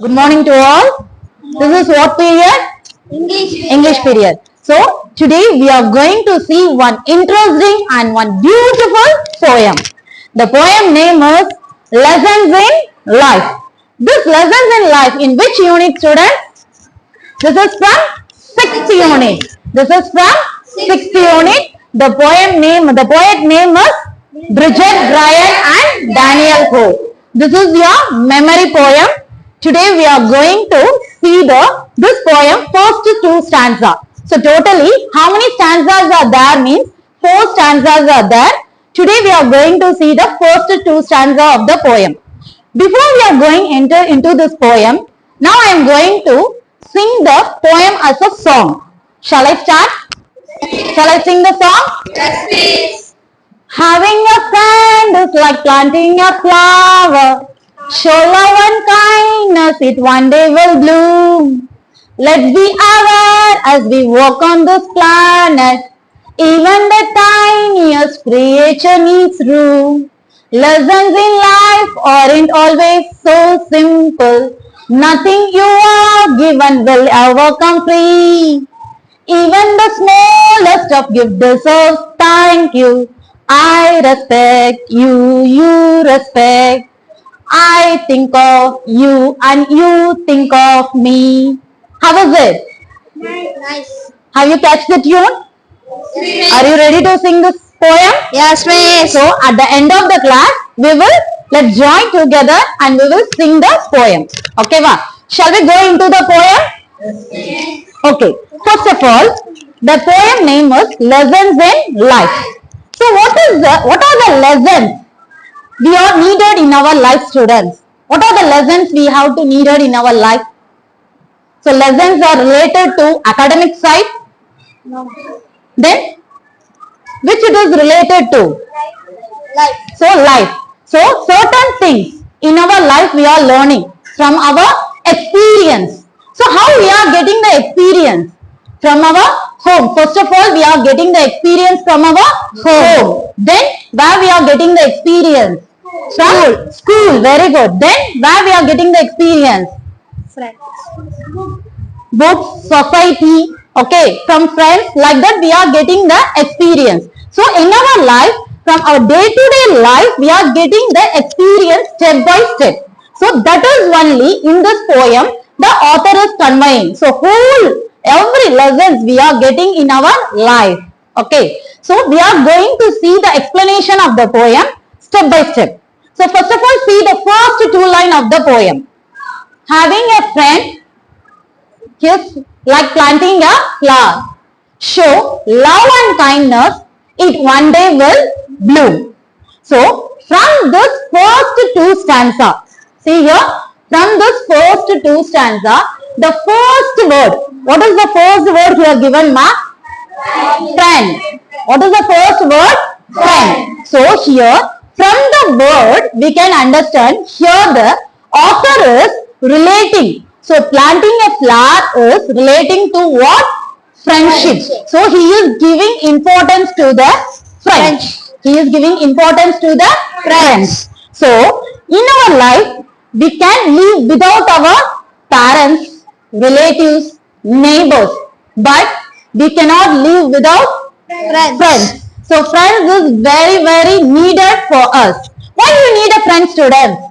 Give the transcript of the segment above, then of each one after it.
Good morning to all. This is what period? English period. So today we are going to see one interesting and one beautiful poem. The poem name is Lessons in Life. This Lessons in Life in which unit, students? This is from 6th unit. This is from 6th unit. The poet name is Bridget Bryan and Daniel Ho. This is your memory poem. Today we are going to see this poem first two stanza. So totally how many stanzas are there means 4 stanzas are there. Today we are going to see the first two stanza of the poem. Before we are going enter into this poem, now I am going to sing the poem as a song. Shall I start? Shall I sing the song? Yes, please. Having a friend is like planting a flower. Show love and kindness, it one day will bloom. Let's be aware as we walk on this planet. Even the tiniest creature needs room. Lessons in life aren't always so simple. Nothing you are given will ever come free. Even the smallest of gift deserves thank you. I respect you, you respect. I think of you and you think of me. How was it? Nice. Have you catch the tune? Are you ready to sing this poem? Yes, miss. So at the end of the class, let's join together and we will sing the poem. Okay, va? Shall we go into the poem? Yes. Okay. First of all, the poem name is Lessons in Life. So what are the lessons we are needed in our life, students? What are the lessons we have to needed in our life? So lessons are related to academic side. No. Then which it is related to? Life. So life. So certain things in our life we are learning from our experience. So how we are getting the experience? From our home. First of all, we are getting the experience from our home. Then where we are getting the experience? From school. Very good. Then where we are getting the experience? Friends. Books, society, okay, from friends, like that we are getting the experience. So in our life, from our day-to-day life, we are getting the experience step by step. So that is only in this poem the author is conveying. So every lessons we are getting in our life. Okay, so we are going to see the explanation of the poem step by step. So first of all, see the first 2 lines of the poem. Having a friend is like planting a flower. Show love and kindness, it one day will bloom. So from this first 2 stanza, see here, from this first 2 stanza, the first word, what is the first word here given, ma? Friend. What is the first word? Friend. So here, from the word, we can understand here the author is relating. So planting a flower is relating to what? Friendship. So he is giving importance to the friends. He is giving importance to the friends. So in our life, we can live without our parents, relatives, neighbors, but we cannot live without friends. So friends is very, very needed for us. Why do you need a friend, students?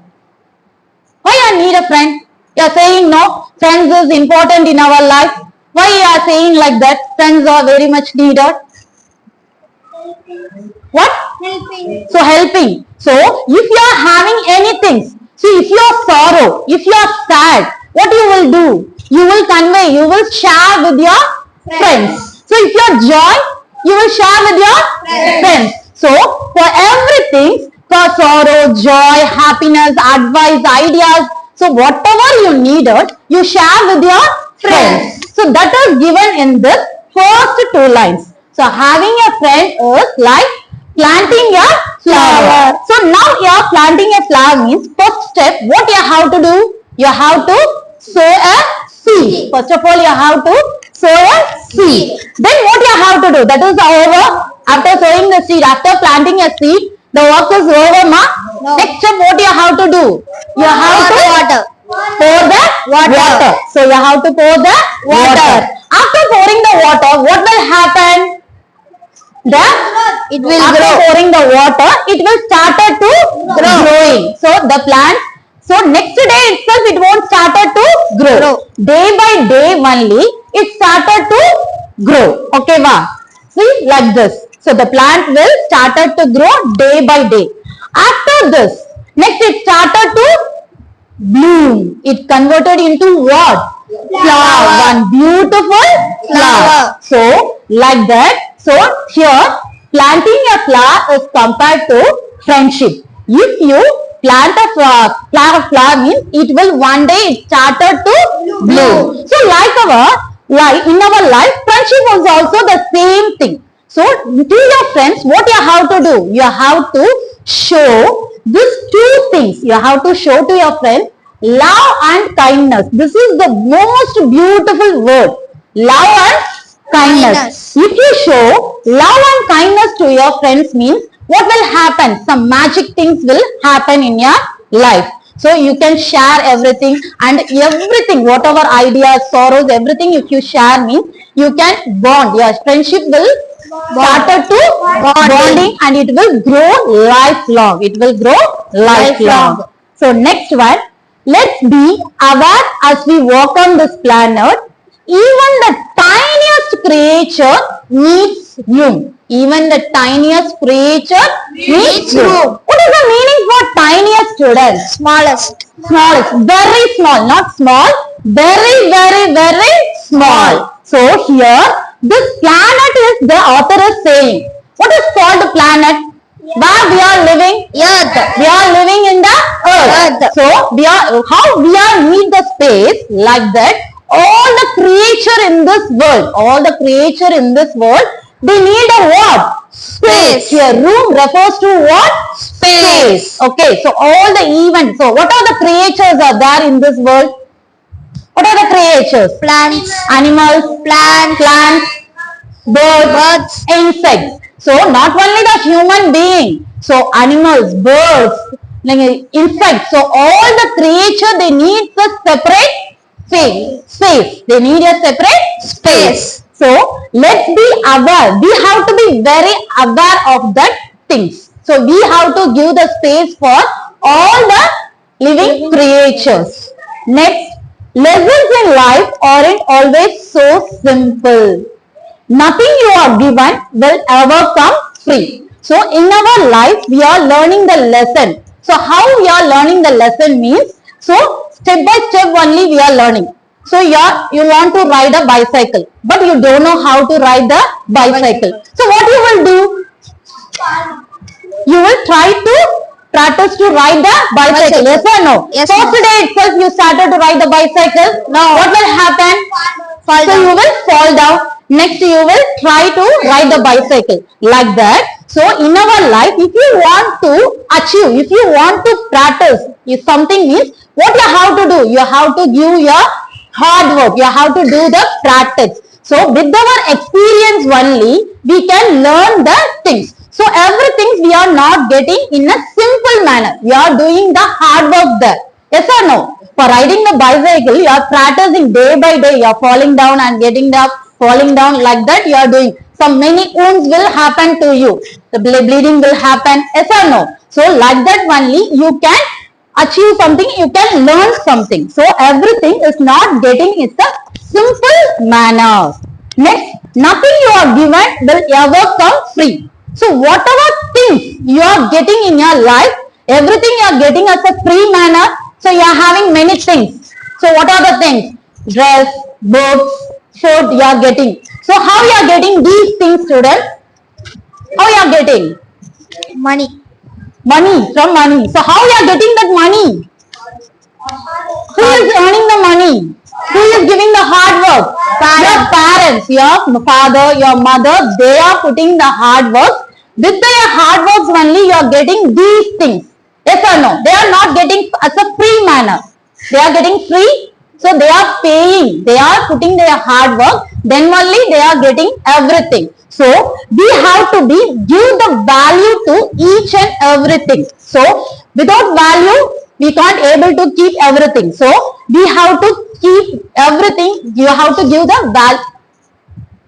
Why you need a friend? You are saying no, friends is important in our life. Why you are saying like that? Friends are very much needed. What? Helping. So helping. So if you are having anything, see if you are sorrow, if you are sad, what you will do? You will convey, you will share with your friends. So if you are joy, you will share with your friends. So for everything, for sorrow, joy, happiness, advice, ideas, so whatever you needed, you share with your friends. So that is given in this first 2 lines. So having a friend is like planting a flower. So now you are planting a flower means first step, what you have to do? You have to sow a seed. First of all, you have to sow a seed. Then what you have to do? That is over. After sowing the seed, after planting a seed, the work is over, ma? No. Next step, what you have to do? You have to Water. pour the water. So you have to pour the water. After pouring the water, what will happen? It will After grow. pouring the water, it will started to growing. So the plant, so next day itself it won't started to grow. Day by day only it started to grow. Okay, va? See, like this. So the plant will started to grow day by day. After this, next it started to bloom. It converted into what? Flower. One beautiful flower. So like that. So here planting a flower is compared to friendship. If you plant a flower means it will one day it started to bloom. So like our life, in our life, friendship was also the same thing. So to your friends, what you have to do? You have to show these two things. You have to show to your friends love and kindness. This is the most beautiful word. Love and kindness. If you show love and kindness to your friends means what will happen? Some magic things will happen in your life. So you can share everything and everything, whatever ideas, sorrows, everything if you share means you can bond. Your friendship will started to bonding and it will grow lifelong. It will grow lifelong. So next one, let's be aware as we walk on this planet. Even the tiniest creature needs room. Even the tiniest creature needs room. What is the meaning for tiniest, students? Smallest. Smallest, very small, not small, very, very, very small. So here, this planet is, the author is saying, what is called the planet? Where we are living? Earth. We are living in the earth. So we are, how we are need the space like that. All the creature in this world, they need a what? Space. Here, room refers to what? Space. Okay, so all the events. So what are the creatures are there in this world? What are the creatures? Plants. Animals, plants, birds, insects. So not only the human being, so animals, birds, like insects. So all the creature they need a separate space. They need a separate space. So let's be aware. We have to be very aware of that things. So we have to give the space for all the living creatures. Next, lessons in life aren't always so simple. Nothing you are given will ever come free. So in our life, we are learning the lesson. So how we are learning the lesson means, so step by step only we are learning. So you want to ride a bicycle, but you don't know how to ride the bicycle. So what you will do? You will try to practice to ride the bicycle. Yes or no? Yes, so ma'am. today itself you started to ride the bicycle. No. What will happen? Fall So down. you will fall down. Next you will try to ride the bicycle. Like that. So in our life, if you want to achieve, if you want to practice, if something means what you have to do? You have to give your hard work. You have to do the practice. So with our experience only, we can learn the things. So everything we are not getting in a simple manner. We are doing the hard work there. Yes or no? For riding the bicycle, you are practicing day by day. You are falling down and getting up, falling down like that. You are doing. Some many wounds will happen to you. The bleeding will happen. Yes or no? So like that only you can achieve something. You can learn something. So everything is not getting. It's a simple manner. Next, nothing you are given will ever come free. So whatever things you are getting in your life, everything you are getting as a free manner. So you are having many things. So what are the things? Dress, books, food you are getting. So how you are getting these things, students? How you are getting? Money. Money, from money. So how you are getting that money? Who is earning the money? Who is giving the hard work? Your parents, your father, your mother, they are putting the hard work. With their hard works only you are getting these things. Yes or no? They are not getting as a free manner. They are getting free. So they are paying. They are putting their hard work. Then only they are getting everything. So we have to give the value to each and everything. So without value, we can't able to keep everything. So we have to keep everything. You have to give the